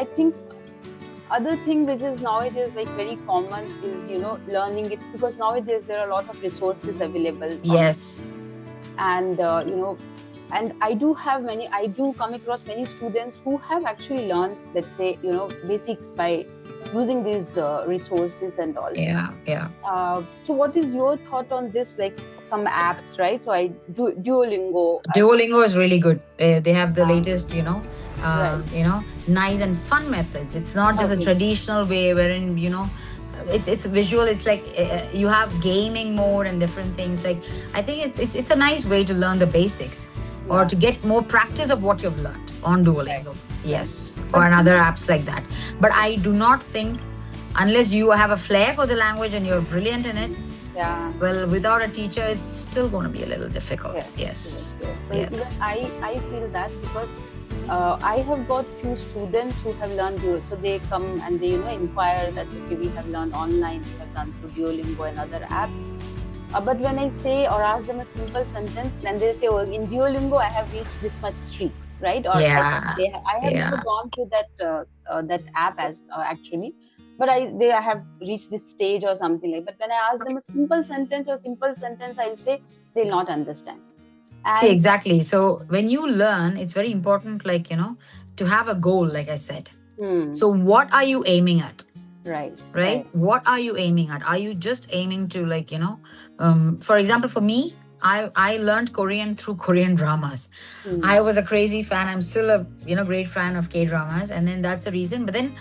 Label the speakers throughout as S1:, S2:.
S1: I think other thing which is nowadays like very common is, learning it, because nowadays there are a lot of resources available.
S2: Yes.
S1: And, and I do come across many students who have actually learned, let's say, basics by using these resources and all.
S2: Yeah.
S1: So what is your thought on this? Like some apps, right? So I do Duolingo.
S2: Duolingo is really good. They have the latest,
S1: Right.
S2: nice and fun methods. It's not just a
S1: Okay.
S2: traditional way wherein, it's visual. It's like you have gaming mode and different things. Like, I think it's a nice way to learn the basics or
S1: Yeah.
S2: to get more practice of what you've learned on Duolingo. Yes,
S1: But-
S2: or another apps like that. But I do not think, unless you have a flair for the language and you're brilliant in it,
S1: Yeah.
S2: well, without a teacher, it's still going to be a little difficult. Yes.
S1: Even I feel that, because I have got few students who have learned Duolingo. So they come and they, inquire that, okay, we have learned online, we have learned through Duolingo and other apps. But when I say or ask them a simple sentence, then they say, oh, in Duolingo, I have reached this much streaks, right? Or
S2: Yeah.
S1: I have never gone through that app as actually. But I have reached this stage or something like. But when I ask them a simple sentence, I'll say they'll not understand.
S2: See, exactly. So when you learn, it's very important, like, to have a goal, like I said. So what are you aiming at? Right? What are you aiming at? Are you just aiming to, like, for example, for me, I learned Korean through Korean dramas. I was a crazy fan. I'm still a great fan of K-dramas, and then that's the reason. But then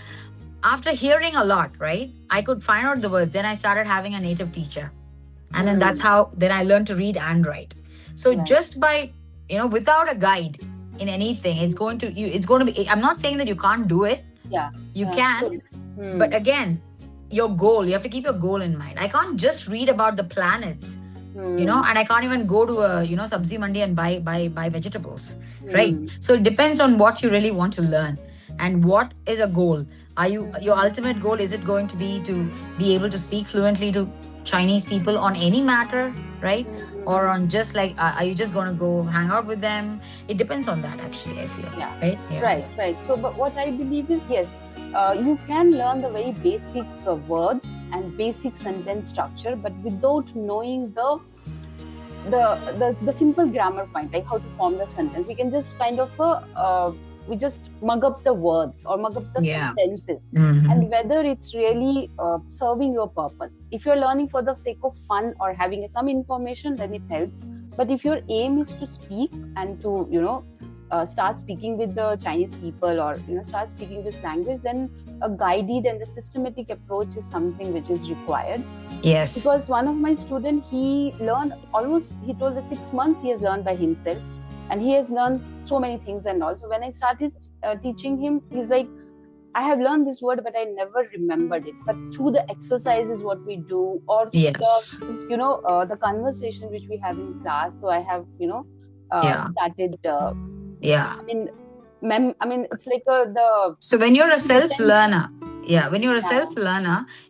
S2: after hearing a lot, right, I could find out the words. Then I started having a native teacher, and then that's how then I learned to read and write. So just by without a guide in anything, it's going to be. I'm not saying that you can't do it.
S1: Yeah,
S2: you can. But again, your goal, you have to keep your goal in mind. I can't just read about the planets, and I can't even go to a sabzi mandi and buy vegetables, right? So it depends on what you really want to learn and what is a goal. Are your ultimate goal, is it going to be able to speak fluently to Chinese people on any matter, right? Or on just like, are you just going to go hang out with them? It depends on that, actually, I feel.
S1: Yeah. Right. So, but what I believe is, yes, you can learn the very basic words and basic sentence structure, but without knowing the simple grammar point, like how to form the sentence, we can just kind of we just mug up the words or mug up the sentences, and whether it's really serving your purpose. If you're learning for the sake of fun or having some information, then it helps. But if your aim is to speak and to start speaking with the Chinese people, or start speaking this language, then a guided and a systematic approach is something which is required.
S2: Yes.
S1: Because one of my students, he learned he told the 6 months he has learned by himself, and he has learned so many things and all. So when I started teaching him, he's like, I have learned this word, but I never remembered it. But through the exercises what we do, or the conversation which we have in class, so I have started. I mean, it's like
S2: So when you're a self-learner,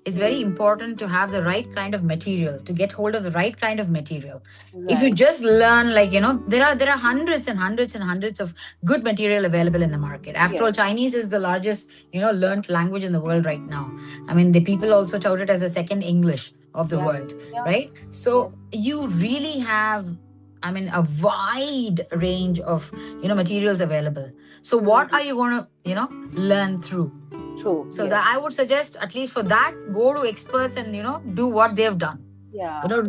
S2: it's very important to have the right kind of material, to get hold of the right kind of material. Right. If you just learn, like, there are hundreds and hundreds and hundreds of good material available in the market. After all, Chinese is the largest, learned language in the world right now. I mean, the people also tout it as a second English of the world, right? So you really have, a wide range of, materials available. So what are you going to, learn through?
S1: True.
S2: So that I would suggest, at least for that, go to experts and, do what they've done.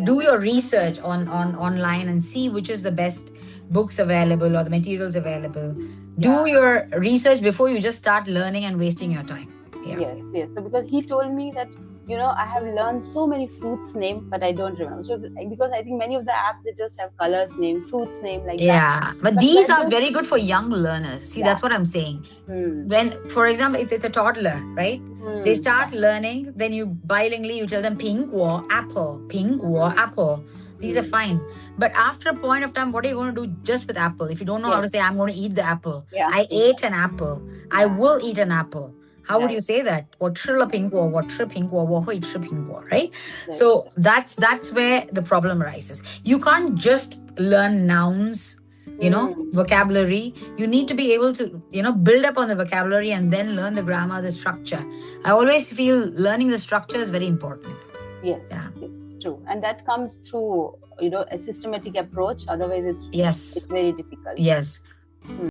S2: Do your research on online and see which is the best books available or the materials available. Do your research before you just start learning and wasting your time.
S1: Yes. So because he told me that, I have learned so many fruits name, but I don't remember. So because I think many of the apps, they just have colors name, fruits name, like that.
S2: Yeah, but these are very good for young learners. See, that's what I'm saying. When, for example, it's a toddler, right? They start learning, then you bilingually, you tell them 苹果 apple, 苹果 apple. These are fine. But after a point of time, what are you going to do just with apple? If you don't know how to say, I'm going to eat the apple. I ate an apple. I will eat an apple. How would you say that? 我吃了苹果, 我吃苹果, 我会吃苹果, right? So that's where the problem arises. You can't just learn nouns vocabulary. You need to be able to, build up on the vocabulary and then learn the grammar, the structure. I always feel learning the structure is very important.
S1: Yes, it's true. And that comes through, a systematic approach. Otherwise, it's very difficult.
S2: Yes.